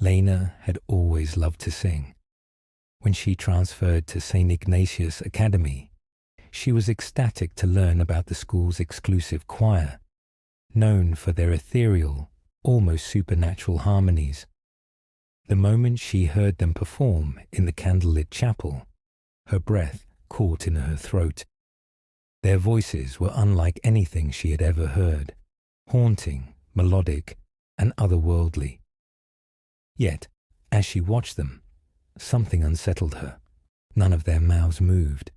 Lena had always loved to sing. When she transferred to St. Ignatius Academy, she was ecstatic to learn about the school's exclusive choir, known for their ethereal, almost supernatural harmonies. The moment she heard them perform in the candlelit chapel, her breath caught in her throat. Their voices were unlike anything she had ever heard, haunting, melodic, and otherworldly. Yet, as she watched them, something unsettled her. None of their mouths moved.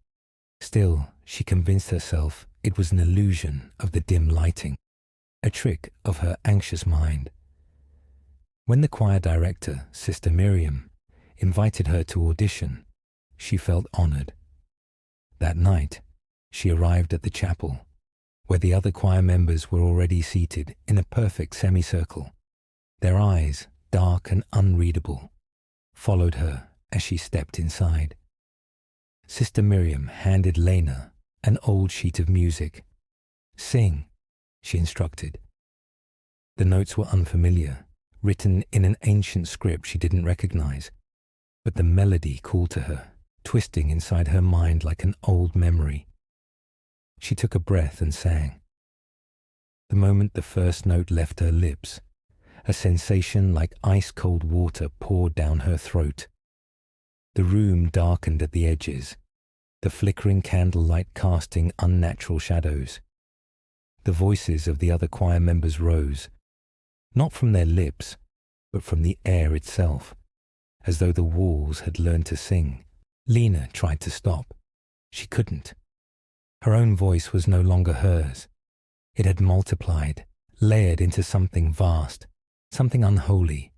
Still, she convinced herself it was an illusion of the dim lighting, a trick of her anxious mind. When the choir director, Sister Miriam, invited her to audition, she felt honored. That night, she arrived at the chapel, where the other choir members were already seated in a perfect semicircle. Their eyes, dark and unreadable, followed her as she stepped inside. Sister Miriam handed Lena an old sheet of music. "Sing," she instructed. The notes were unfamiliar, written in an ancient script she didn't recognize, but the melody called to her, twisting inside her mind like an old memory. She took a breath and sang. The moment the first note left her lips, a sensation like ice-cold water poured down her throat. The room darkened at the edges, the flickering candlelight casting unnatural shadows. The voices of the other choir members rose, not from their lips, but from the air itself, as though the walls had learned to sing. Lena tried to stop. She couldn't. Her own voice was no longer hers. It had multiplied, layered into something vast, something unholy.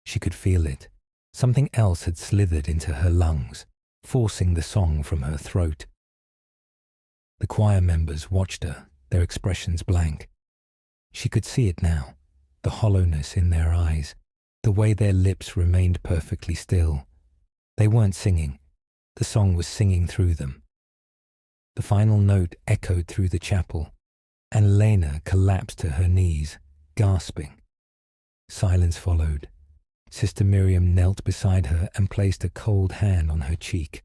She could feel it. Something else had slithered into her lungs, forcing the song from her throat. The choir members watched her, their expressions blank. She could see it now, the hollowness in their eyes, the way their lips remained perfectly still. They weren't singing. The song was singing through them. The final note echoed through the chapel, and Lena collapsed to her knees, gasping. Silence followed. Sister Miriam knelt beside her and placed a cold hand on her cheek.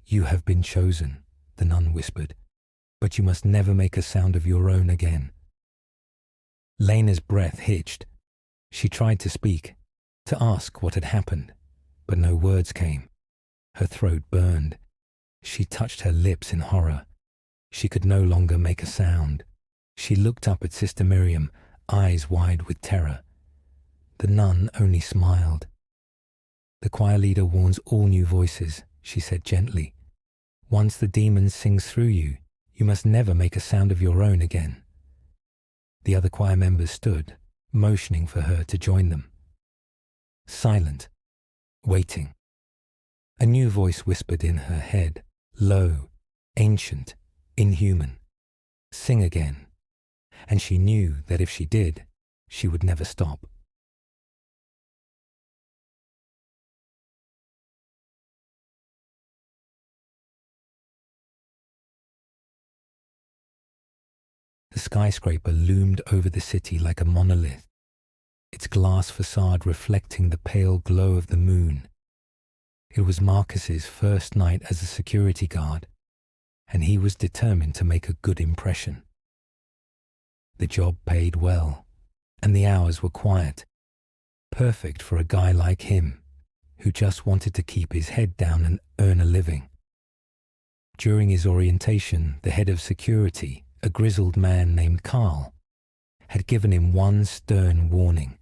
"You have been chosen," the nun whispered, "but you must never make a sound of your own again." Lena's breath hitched. She tried to speak, to ask what had happened, but no words came. Her throat burned. She touched her lips in horror. She could no longer make a sound. She looked up at Sister Miriam, eyes wide with terror. The nun only smiled. "The choir leader warns all new voices," she said gently. "Once the demon sings through you, you must never make a sound of your own again." The other choir members stood, motioning for her to join them. Silent, waiting. A new voice whispered in her head, low, ancient, inhuman. "Sing again." And she knew that if she did, she would never stop. The skyscraper loomed over the city like a monolith, its glass facade reflecting the pale glow of the moon. It was Marcus's first night as a security guard, and he was determined to make a good impression. The job paid well, and the hours were quiet, perfect for a guy like him, who just wanted to keep his head down and earn a living. During his orientation, the head of security, a grizzled man named Carl, had given him one stern warning.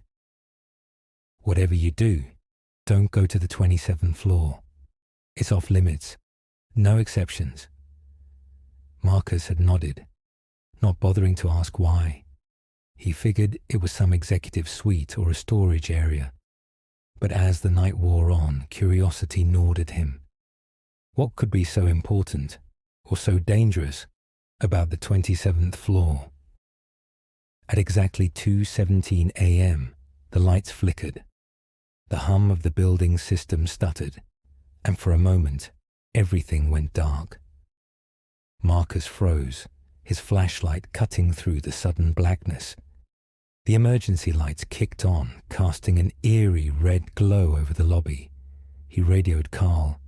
"Whatever you do, don't go to the 27th floor. It's off limits. No exceptions." Marcus had nodded, not bothering to ask why. He figured it was some executive suite or a storage area. But as the night wore on, curiosity gnawed at him. What could be so important, or so dangerous, about the 27th floor? At exactly 2:17 a.m., the lights flickered. The hum of the building's system stuttered, and for a moment, everything went dark. Marcus froze, his flashlight cutting through the sudden blackness. The emergency lights kicked on, casting an eerie red glow over the lobby. He radioed Carl.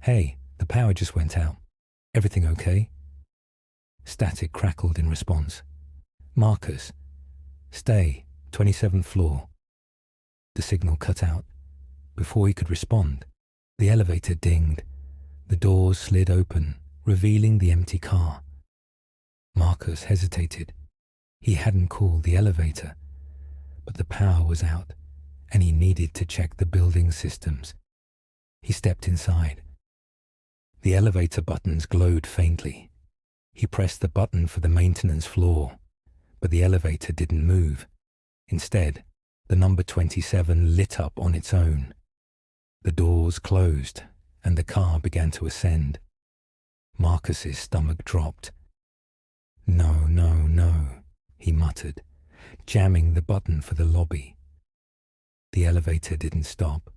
"Hey, the power just went out. Everything okay?" Static crackled in response. "Marcus, stay, 27th floor." The signal cut out. Before he could respond, the elevator dinged. The doors slid open, revealing the empty car. Marcus hesitated. He hadn't called the elevator, but the power was out, and he needed to check the building systems. He stepped inside. The elevator buttons glowed faintly. He pressed the button for the maintenance floor, but the elevator didn't move. Instead, the number 27 lit up on its own. The doors closed, and the car began to ascend. Marcus's stomach dropped. "No, no, no," he muttered, jamming the button for the lobby. The elevator didn't stop.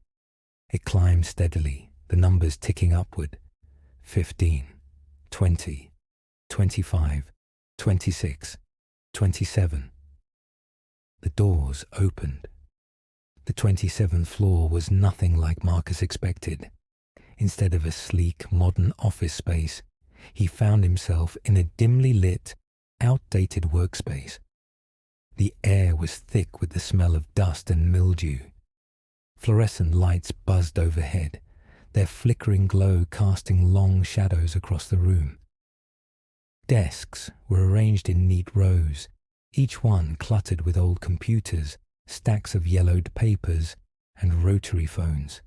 It climbed steadily, the numbers ticking upward. 15, 20, 25, 26, 27. The doors opened. The 27th floor was nothing like Marcus expected. Instead of a sleek, modern office space, he found himself in a dimly lit, outdated workspace. The air was thick with the smell of dust and mildew. Fluorescent lights buzzed overhead, their flickering glow casting long shadows across the room. Desks were arranged in neat rows, each one cluttered with old computers, stacks of yellowed papers, and rotary phones.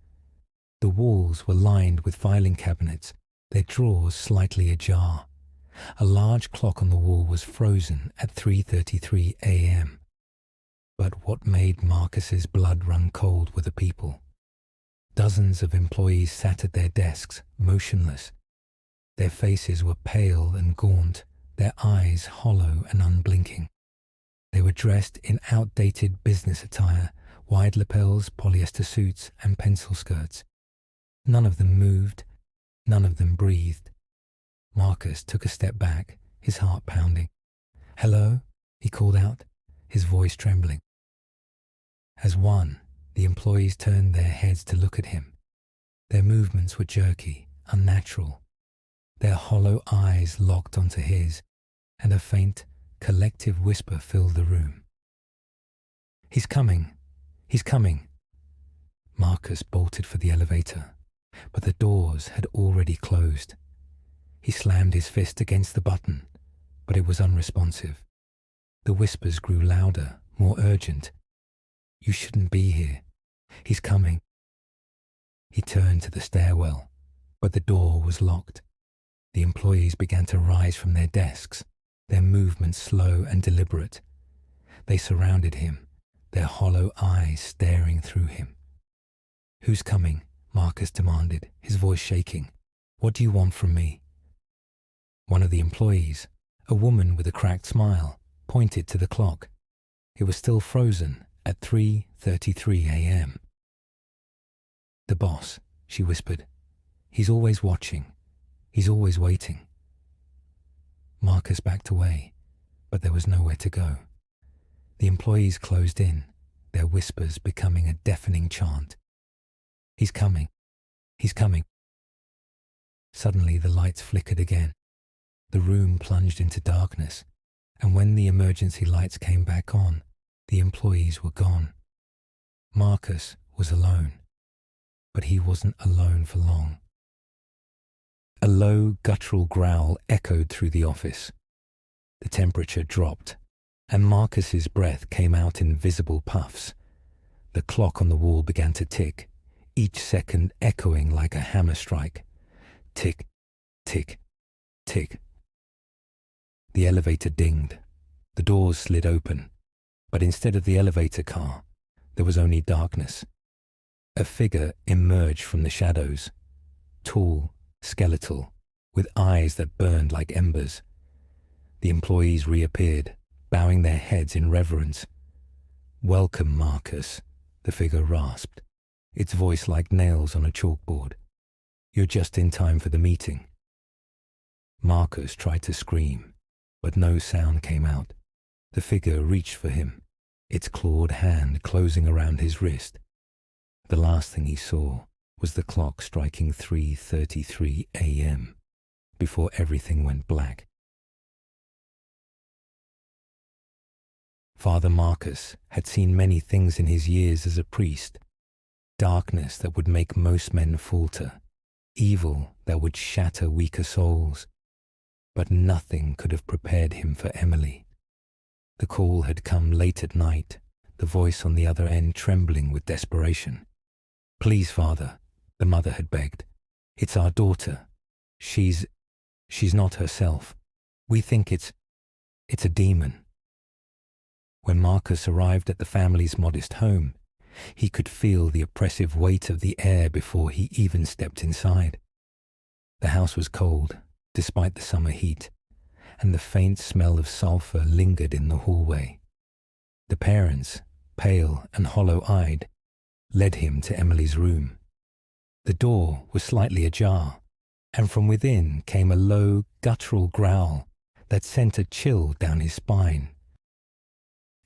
The walls were lined with filing cabinets, their drawers slightly ajar. A large clock on the wall was frozen at 3:33 a.m. But what made Marcus's blood run cold were the people. Dozens of employees sat at their desks, motionless. Their faces were pale and gaunt, their eyes hollow and unblinking. They were dressed in outdated business attire, wide lapels, polyester suits, and pencil skirts. None of them moved. None of them breathed. Marcus took a step back, his heart pounding. "Hello?" he called out, his voice trembling. As one, the employees turned their heads to look at him. Their movements were jerky, unnatural. Their hollow eyes locked onto his, and a faint, collective whisper filled the room. "He's coming! He's coming!" Marcus bolted for the elevator, but the doors had already closed. He slammed his fist against the button, but it was unresponsive. The whispers grew louder, more urgent. "You shouldn't be here. He's coming." He turned to the stairwell, but the door was locked. The employees began to rise from their desks, their movements slow and deliberate. They surrounded him, their hollow eyes staring through him. "Who's coming?" Marcus demanded, his voice shaking. "What do you want from me?" One of the employees, a woman with a cracked smile, pointed to the clock. It was still frozen at 3:33 a.m. "The boss," she whispered. "He's always watching. He's always waiting." Marcus backed away, but there was nowhere to go. The employees closed in, their whispers becoming a deafening chant. "He's coming. He's coming." Suddenly the lights flickered again. The room plunged into darkness, and when the emergency lights came back on, the employees were gone. Marcus was alone, but he wasn't alone for long. A low, guttural growl echoed through the office. The temperature dropped, and Marcus's breath came out in visible puffs. The clock on the wall began to tick, each second echoing like a hammer strike. Tick, tick, tick. The elevator dinged. The doors slid open, but instead of the elevator car, there was only darkness. A figure emerged from the shadows, tall, skeletal, with eyes that burned like embers. The employees reappeared, bowing their heads in reverence. "Welcome, Marcus," the figure rasped, its voice like nails on a chalkboard. "You're just in time for the meeting." Marcus tried to scream, but no sound came out. The figure reached for him, its clawed hand closing around his wrist. The last thing he saw was the clock striking 3:33 a.m. before everything went black. Father Marcus had seen many things in his years as a priest. Darkness that would make most men falter, evil that would shatter weaker souls. But nothing could have prepared him for Emily. The call had come late at night, the voice on the other end trembling with desperation. "Please, Father," the mother had begged. "It's our daughter. She's not herself. We think it's a demon." When Marcus arrived at the family's modest home, he could feel the oppressive weight of the air before he even stepped inside. The house was cold, despite the summer heat, and the faint smell of sulfur lingered in the hallway. The parents, pale and hollow-eyed, led him to Emily's room. The door was slightly ajar, and from within came a low, guttural growl that sent a chill down his spine.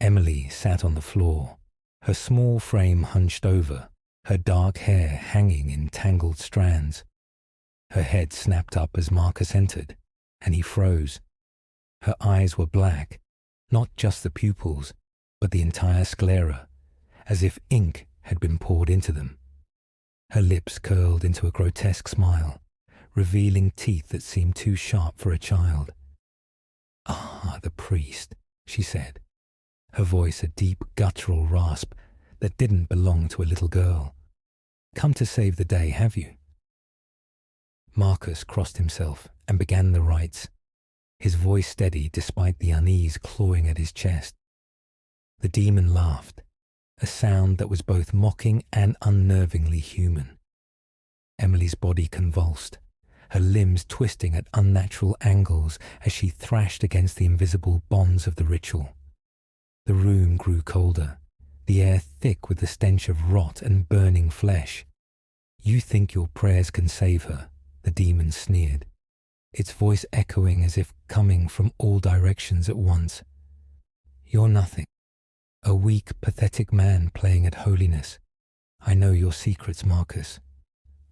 Emily sat on the floor, her small frame hunched over, her dark hair hanging in tangled strands. Her head snapped up as Marcus entered, and he froze. Her eyes were black, not just the pupils, but the entire sclera, as if ink had been poured into them. Her lips curled into a grotesque smile, revealing teeth that seemed too sharp for a child. "Ah, the priest," she said, her voice a deep guttural rasp that didn't belong to a little girl. "Come to save the day, have you?" Marcus crossed himself and began the rites, his voice steady despite the unease clawing at his chest. The demon laughed, a sound that was both mocking and unnervingly human. Emily's body convulsed, her limbs twisting at unnatural angles as she thrashed against the invisible bonds of the ritual. The room grew colder, the air thick with the stench of rot and burning flesh. "You think your prayers can save her," the demon sneered, its voice echoing as if coming from all directions at once. "You're nothing. A weak, pathetic man playing at holiness. I know your secrets, Marcus.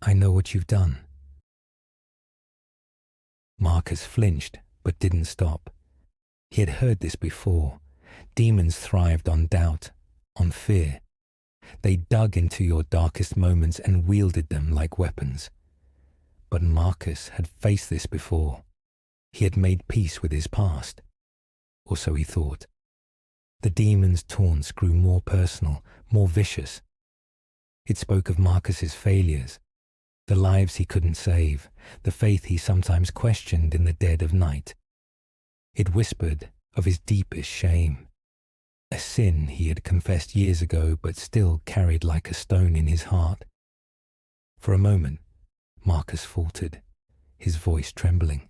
I know what you've done." Marcus flinched, but didn't stop. He had heard this before. Demons thrived on doubt, on fear. They dug into your darkest moments and wielded them like weapons. But Marcus had faced this before. He had made peace with his past. Or so he thought. The demon's taunts grew more personal, more vicious. It spoke of Marcus's failures, the lives he couldn't save, the faith he sometimes questioned in the dead of night. It whispered of his deepest shame, a sin he had confessed years ago but still carried like a stone in his heart. For a moment, Marcus faltered, his voice trembling.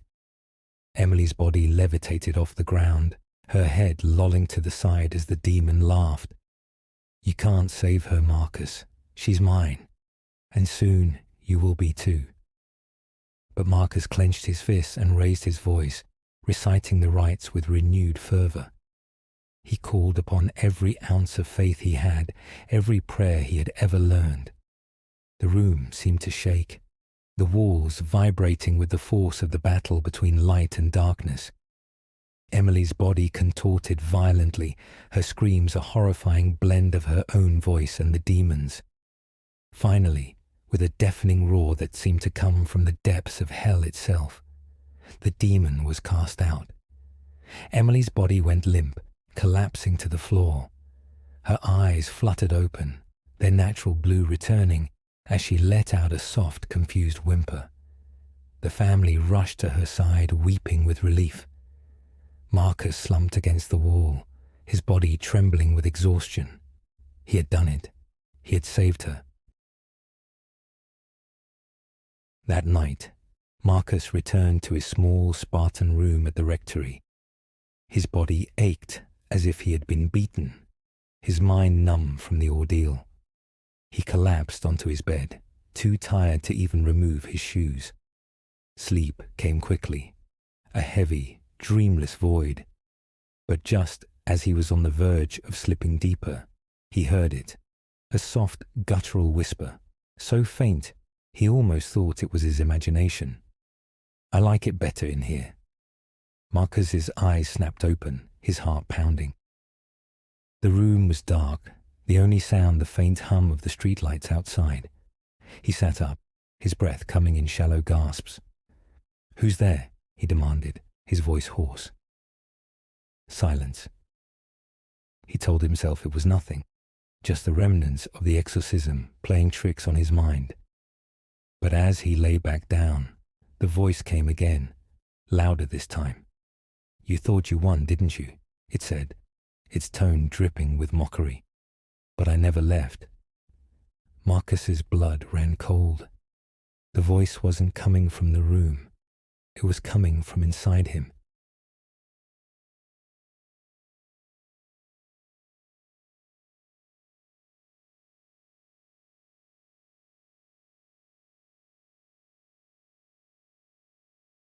Emily's body levitated off the ground, her head lolling to the side as the demon laughed. "You can't save her, Marcus. She's mine. And soon you will be too." But Marcus clenched his fists and raised his voice, reciting the rites with renewed fervor. He called upon every ounce of faith he had, every prayer he had ever learned. The room seemed to shake, the walls vibrating with the force of the battle between light and darkness. Emily's body contorted violently, her screams a horrifying blend of her own voice and the demon's. Finally, with a deafening roar that seemed to come from the depths of hell itself, the demon was cast out. Emily's body went limp, collapsing to the floor. Her eyes fluttered open, their natural blue returning as she let out a soft, confused whimper. The family rushed to her side, weeping with relief. Marcus slumped against the wall, his body trembling with exhaustion. He had done it. He had saved her. That night, Marcus returned to his small Spartan room at the rectory. His body ached as if he had been beaten, his mind numb from the ordeal. He collapsed onto his bed, too tired to even remove his shoes. Sleep came quickly, a heavy, dreamless void, but just As he was on the verge of slipping deeper, he heard it, a soft, guttural whisper, so faint he almost thought it was his imagination. "I like it better in here." Marcus's eyes snapped open, his heart pounding. The room was dark, the only sound the faint hum of the streetlights outside. He sat up, his breath coming in shallow gasps. "Who's there?" he demanded, his voice hoarse. Silence. He told himself it was nothing, just the remnants of the exorcism playing tricks on his mind. But as he lay back down, the voice came again, louder this time. "You thought you won, didn't you?" it said, its tone dripping with mockery. "But I never left." Marcus's blood ran cold. The voice wasn't coming from the room. It was coming from inside him,